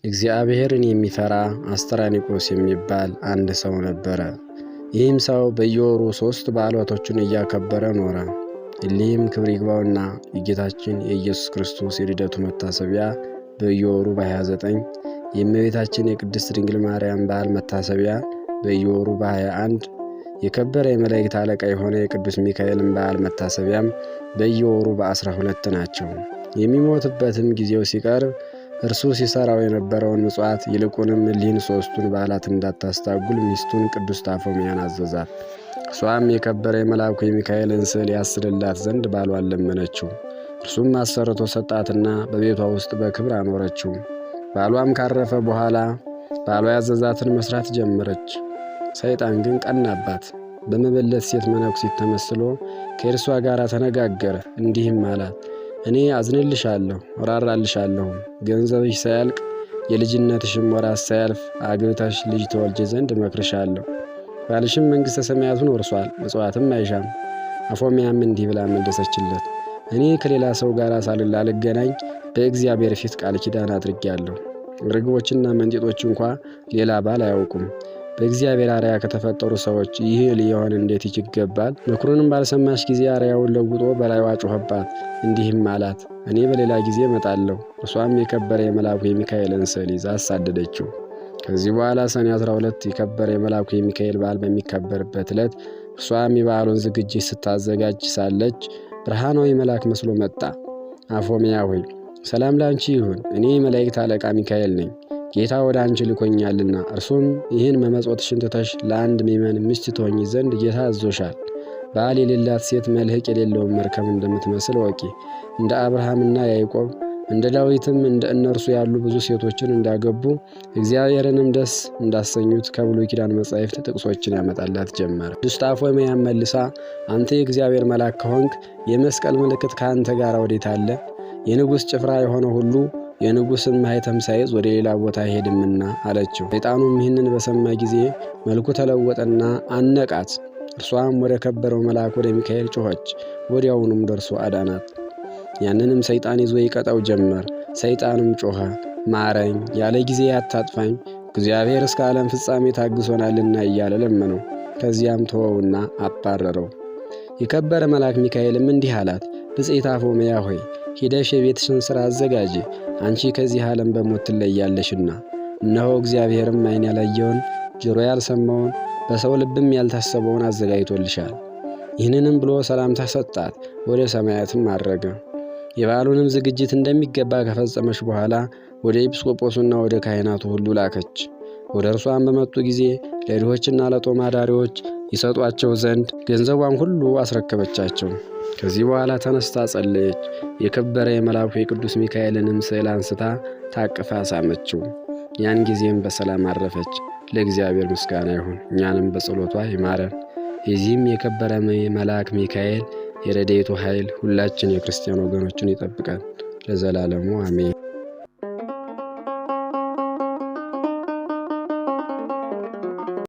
እግዚአብሔርን የሚፈራ አስተራኒቆስ የሚባል አንድ ሰው ነበረ። ይህም ሰው በየወሩ 3 በዓላቶችን እያከበረ ኖረ። እሊህም ክብር ይግባውና የጌታችን የኢየሱስ ክርስቶስ የልደቱ መታሰቢያ በየወሩ በ29፣ የእመቤታችን የቅድስት ድንግል ማርያም በዓል መታሰቢያ በየወሩ በ21፣ የከበረ የመላእክት አለቃ የሆነ የቅዱስ ሚካኤልን በዓል መታሰቢያም በየወሩ በ12 ናቸው። የሚሞትበትም ጊዜው ሲቀርብ እርሱ ሲሰራው የነበረውን ምጽዋት ይልቁንም እሊህን 3ቱን በዓላት እንዳታስታጉል ሚስቱን ቅድስት አፎምያን አዘዛት። እሷም የከበረ የመልአኩ የሚካኤልን ስዕል ያስልላት ዘንድ ባሏን ለመነችው። እርሱም አሰርቶ ሰጣትና በቤቷ ውስጥ በክብር አኖረችው። ባሏም ካረፈ በኋላ ባሏ ያዘዛትን መስራት ጀመረች። ሰይጣን ግን ቀናባት። በመበለት ሴት መነኩሲት ተመስሎ ከእርሷ ጋር ተነጋገረ። እንዲህም አላት፣ እኔ አዝንልሻለሁ እራራልሻለሁ። ገንዘብሽ ሳያልቅ የልጅነትሽም ወራት ሳያልፍ አግብተሽ ልጅ ተወልጂ ዘንድ እመክርሻለሁ። ባልሽም መንግሥተ ሰማያቱን ወርሷል፣ ምጽዋትም አይሻም። አፎምያም እንዲህ ብላ መለሰችለት፣ እኔ ከሌላ ሰው ጋር ሳልገናኝ በእግዚአብሔር ፊት ቃል ኪዳን አድርጌያለሁ። ርግቦችና መንጢጦች እንኳ ሌላ ባል አያውቁም። በእግዚአብሔር አርአያ ከተፈጠሩ ሰዎች ይህ ሊሆን እንዴት ይገባል? ምክሩንም ባልሰማሽ ጊዜ አርአያውን ለውጦ በላይዋ ጮኸባት። እንዲህም አላት፣ እኔ በሌላ ጊዜ እመጣለሁ። እርሷም የከበረ የመልአኩ የሚካኤልን ስዕል ይዛ አሳደደችው። ከዚህ በኋላ ሰኔ 12 የከበረ የመልአኩ የሚካኤል በዓል በሚከበርበት ዕለት እርሷም የበዓሉን ዝግጅት ስታዘጋጅ ሳለች ብርሃናዊ መልአክ መስሎ መጣ። አፎምያ ሆይ ሰላም ላንቺ ይሁን፣ እኔ የመላእክት አለቃ ሚካኤል ነኝ። ጌታ ወደ አንቺ ልኮኛልና እርሱም ይህን መመጽወትሽን ትተሽ ለአንድ ምእመን ሚስት ትሆኚ ዘንድ ጌታ አዞሻል። ባል የሌላት ሴት መልህቅ የሌለውን መርከብ እንደምትመስል ወቂ። እንደ አብርሃምና ያዕቆብ እንደ ዳዊትም እንደ እነርሱ ያሉ ብዙ ሴቶችን እንዳገቡ እግዚአብሔርንም ደስ እንዳሰኙት ከብሉይ ኪዳን መጻሕፍት ጥቅሶችን ያመጣላት ጀመረ። ቅድስት አፎምያም መልሳ፣ አንተ የእግዚአብሔር መልአክ ከሆንክ የመስቀል ምልክት ከአንተ ጋር ወዴት አለ? የንጉሥ ጭፍራ የሆነ ሁሉ የንጉሥን ማኅተም ሳይዝ ወደ ሌላ ቦታ አይሄድምና አለችው። ሰይጣኑም ይህንን በሰማ ጊዜ መልኩ ተለወጠና አነቃት። እርሷም ወደ ከበረው መልአክ ወደ ሚካኤል ጮኸች። ወዲያውኑም ደርሶ አዳናት። ያንንም ሰይጣን ይዞ ይቀጣው ጀመር። ሰይጣንም ጮኸ፣ ማረኝ፣ ያለ ጊዜ አታጥፋኝ፣ እግዚአብሔር እስከ ዓለም ፍጻሜ ታግሶናልና እያለ ለመነው። ከዚያም ተወውና አባረረው። የከበረ መልአክ ሚካኤልም እንዲህ አላት፣ ብፅዕት አፎምያ ሆይ ሂደሽ የቤትሽን ሥራ አዘጋጂ፣ አንቺ ከዚህ ዓለም በሞት ትለያለሽና። እነሆ እግዚአብሔርም ዓይን ያላየውን ጆሮ ያልሰማውን በሰው ልብም ያልታሰበውን አዘጋጅቶልሻል። ይህንንም ብሎ ሰላምታ ሰጣት፣ ወደ ሰማያትም አረገ። የበዓሉንም ዝግጅት እንደሚገባ ከፈጸመች በኋላ ወደ ኤጲስቆጶሱና ወደ ካህናቱ ሁሉ ላከች። ወደ እርሷም በመጡ ጊዜ ለድሆችና ለጦም አዳሪዎች ይሰጧቸው ዘንድ ገንዘቧን ሁሉ አስረከበቻቸው። ከዚህ በኋላ ተነስታ ጸለየች። የከበረ የመልአኩ የቅዱስ ሚካኤልንም ስዕል አንስታ ታቅፋ ሳመችው። ያን ጊዜም በሰላም አረፈች። ለእግዚአብሔር ምስጋና ይሁን፣ እኛንም በጸሎቷ ይማረን። የዚህም የከበረ መልአክ ሚካኤል የረድኤቱ ኃይል ሁላችን የክርስቲያን ወገኖችን ይጠብቀን ለዘላለሙ አሜን።